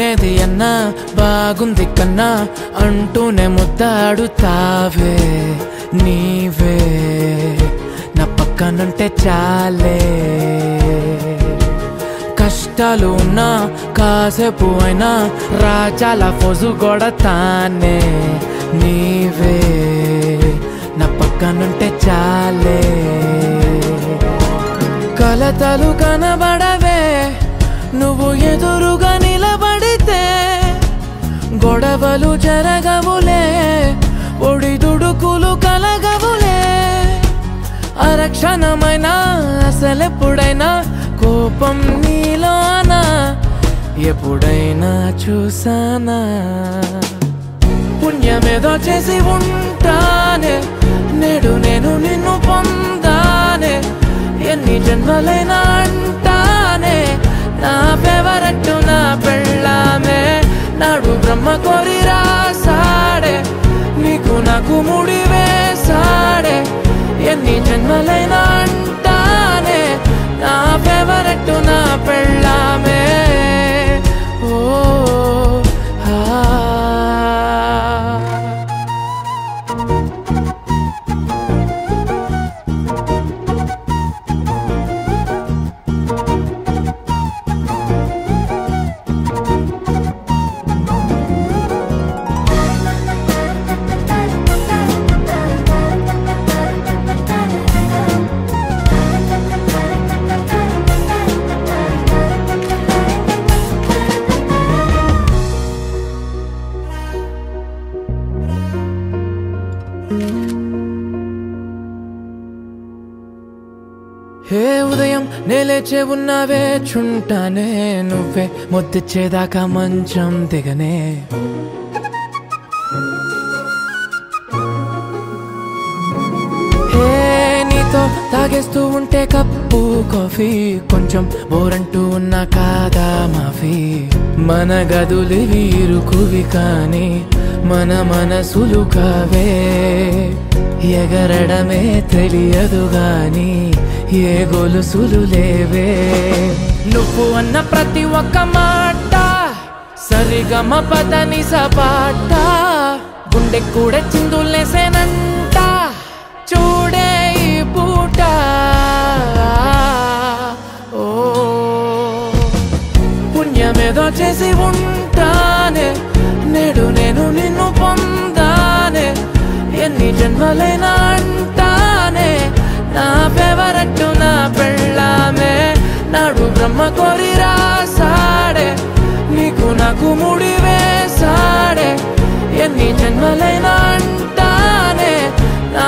బాగునేది అన్నా బాగుంది కన్నా అంటూనే ముద్దాడుతావే నీవే నా పక్కనుంటే చాలే కష్టాలు ఉన్నా కాసేపు అయినా రాజాల ఫోజు కొడతానే నీవే నా పక్కనుంటే చాలే కలతలు కనబడవే నువ్వు ఎదురుగా నిలబడితే గొడవలు జరగవులే ఒడిదుడుకులు కలగవులే అరక్షణమైనా అసలెప్పుడైనా కోపం నీలోనా ఎప్పుడైనా చూసానా పుణ్యమేదో చేసి ఉంటానే నేడు నేను నిన్ను పొందానే ఎన్ని జన్మలైనా అంటానే నా ఫేవరెట్ నా పెళ్ళామే నాడు బ్రహ్మ కోరి రాసాడే నీకు నాకు ముడి వేసాడే ఎన్ని జన్మలైనా అంటానే నా ఫేవరెట్ నా పెళ్ళామే ఓ హే ఉదయం నేలేచే ఉన్నావే చుంటానే నువ్వే ముద్దిచ్చేదాకా మంచం దిగనే హే నీతో తాగేస్తూ ఉంటే కప్పు కాఫీ కొంచెం బోరంటూ ఉన్నా కాదా మాఫీ మన గదులివి ఇరుకువి కానీ మన మనసులు కావే ఎగరడమే తెలియదు గాని ఏ గొలుసులు లేవే నువ్వు అన్న ప్రతి ఒక్క మాట సరిగమ పదని సపాట గుండె కూడా చిందులేసేనంట చూడే ఈ పూట ఓ పుణ్యమేదో చేసి ఉంటానే నేడు నేను నిన్ను పొందానే ఎన్ని జన్మలైనా అంటానే నా ఫేవరెట్ నా పెళ్ళామే నాడు బ్రహ్మ కోరి రాసాడే నీకు నాకు ముడి వేసాడే ఎన్ని జన్మలైనా అంటానే నా